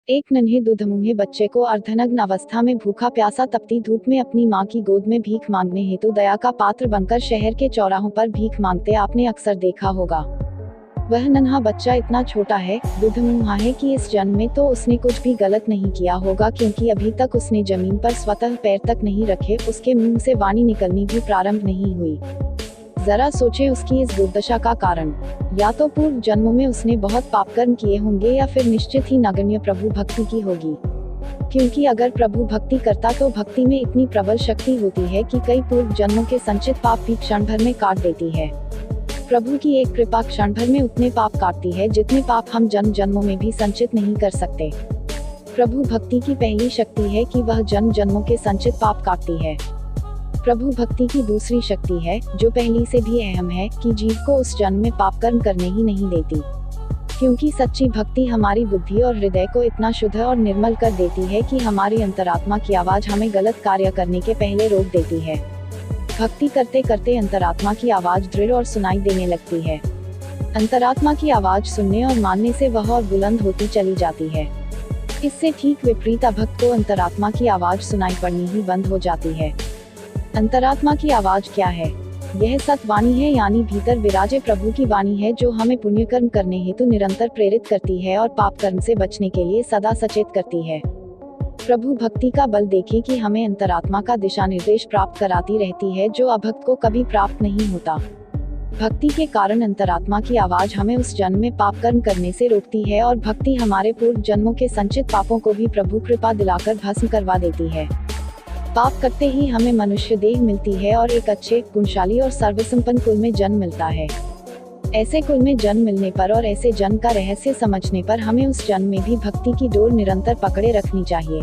एक नन्हे दुधमुहे बच्चे को अर्धनग्न अवस्था में भूखा प्यासा तपती धूप में अपनी मां की गोद में भीख मांगने हेतु दया का पात्र बनकर शहर के चौराहों पर भीख मांगते आपने अक्सर देखा होगा। वह नन्हा बच्चा इतना छोटा है, दुधमुहा है कि इस जन्म में तो उसने कुछ भी गलत नहीं किया होगा, क्योंकि अभी तक उसने जमीन पर स्वतः पैर तक नहीं रखे, उसके मुंह से वाणी निकलनी भी प्रारंभ नहीं हुई। जरा सोचे उसकी इस दुर्दशा का कारण। या तो पूर्व जन्मों में उसने बहुत पाप कर्म किए होंगे, या फिर निश्चित ही नगण्य प्रभु भक्ति की होगी। क्योंकि अगर प्रभु भक्ति करता तो भक्ति में इतनी प्रबल शक्ति होती है कि कई पूर्व जन्मों के संचित पाप भी क्षण भर में काट देती है। प्रभु की एक कृपा क्षण भर में उतने पाप काटती है जितने पाप हम जन्म जन्मों में भी संचित नहीं कर सकते। प्रभु भक्ति की पहली शक्ति है कि वह जन्म जन्मों के संचित पाप काटती है। प्रभु भक्ति की दूसरी शक्ति है, जो पहली से भी अहम है, कि जीव को उस जन्म में पाप कर्म करने ही नहीं देती। क्योंकि सच्ची भक्ति हमारी बुद्धि और हृदय को इतना शुद्ध और निर्मल कर देती है कि हमारी अंतरात्मा की आवाज हमें गलत कार्य करने के पहले रोक देती है। भक्ति करते करते अंतरात्मा की आवाज दृढ़ और सुनाई देने लगती है। अंतरात्मा की आवाज सुनने और मानने से वह और बुलंद होती चली जाती है। इससे ठीक विपरीत अभक्त को अंतरात्मा की आवाज सुनाई पड़नी ही बंद हो जाती है। अंतरात्मा की आवाज क्या है? यह सतवाणी है, यानी भीतर विराजे प्रभु की वाणी है, जो हमें पुण्य कर्म करने हेतु निरंतर प्रेरित करती है और पाप कर्म से बचने के लिए सदा सचेत करती है। प्रभु भक्ति का बल देखें कि हमें अंतरात्मा का दिशा निर्देश प्राप्त कराती रहती है, जो अभक्त को कभी प्राप्त नहीं होता। भक्ति के कारण अंतरात्मा की आवाज हमें उस जन्म में पाप कर्म करने से रोकती है, और भक्ति हमारे पूर्व जन्मों के संचित पापों को भी प्रभु कृपा दिलाकर भस्म करवा देती है। पाप करते ही हमें मनुष्य देह मिलती है और एक अच्छे, गुणशाली और सर्वसंपन्न कुल में जन्म मिलता है। ऐसे कुल में जन्म मिलने पर और ऐसे जन्म का रहस्य समझने पर हमें उस जन्म में भी भक्ति की डोर निरंतर पकड़े रखनी चाहिए।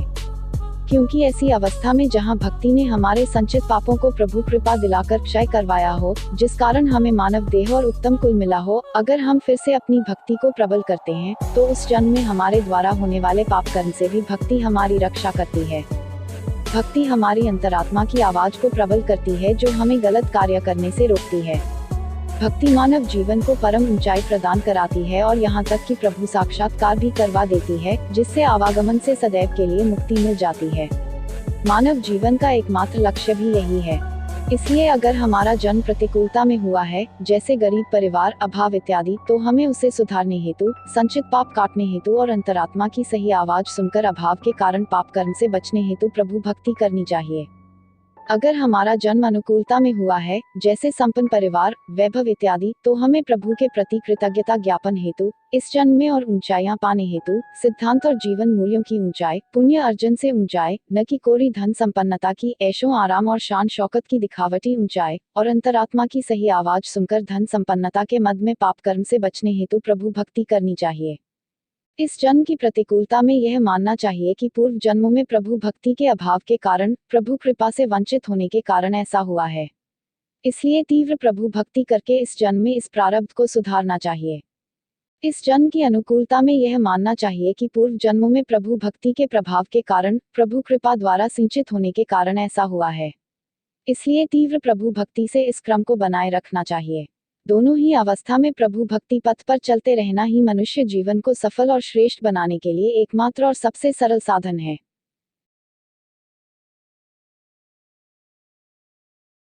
क्योंकि ऐसी अवस्था में जहां भक्ति ने हमारे संचित पापों को प्रभु कृपा दिलाकर क्षय करवाया हो, जिस कारण हमें मानव देह और उत्तम कुल मिला हो, अगर हम फिर से अपनी भक्ति को प्रबल करते हैं, तो उस जन्म में हमारे द्वारा होने वाले पाप कर्म से भी भक्ति हमारी रक्षा करती है। भक्ति हमारी अंतरात्मा की आवाज को प्रबल करती है, जो हमें गलत कार्य करने से रोकती है। भक्ति मानव जीवन को परम ऊंचाई प्रदान कराती है, और यहाँ तक कि प्रभु साक्षात्कार भी करवा देती है, जिससे आवागमन से सदैव के लिए मुक्ति मिल जाती है। मानव जीवन का एकमात्र लक्ष्य भी यही है। इसलिए अगर हमारा जन्म प्रतिकूलता में हुआ है, जैसे गरीब परिवार, अभाव इत्यादि, तो हमें उसे सुधारने हेतु, संचित पाप काटने हेतु और अंतरात्मा की सही आवाज सुनकर अभाव के कारण पाप कर्म से बचने हेतु प्रभु भक्ति करनी चाहिए। अगर हमारा जन्म अनुकूलता में हुआ है, जैसे संपन्न परिवार, वैभव इत्यादि, तो हमें प्रभु के प्रति कृतज्ञता ज्ञापन हेतु, इस जन्म में और ऊंचाइयां पाने हेतु, सिद्धांत और जीवन मूल्यों की ऊंचाई, पुण्य अर्जन से ऊंचाई, न कि कोरी धन संपन्नता की, ऐशो आराम और शान शौकत की दिखावटी ऊंचाई, और अंतरात्मा की सही आवाज सुनकर धन संपन्नता के मद में पाप कर्म से बचने हेतु प्रभु भक्ति करनी चाहिए। इस जन्म की प्रतिकूलता में यह मानना चाहिए कि पूर्व जन्मों में प्रभु भक्ति के अभाव के कारण, प्रभु कृपा से वंचित होने के कारण ऐसा हुआ है। इसलिए तीव्र प्रभु भक्ति करके इस जन्म में इस प्रारब्ध को सुधारना चाहिए। इस जन्म की अनुकूलता में यह मानना चाहिए कि पूर्व जन्मों में प्रभु भक्ति के प्रभाव के कारण, प्रभु कृपा द्वारा सिंचित होने के कारण ऐसा हुआ है। इसलिए तीव्र प्रभु भक्ति से इस क्रम को बनाए रखना चाहिए। दोनों ही अवस्था में प्रभु भक्ति पथ पर चलते रहना ही मनुष्य जीवन को सफल और श्रेष्ठ बनाने के लिए एकमात्र और सबसे सरल साधन है।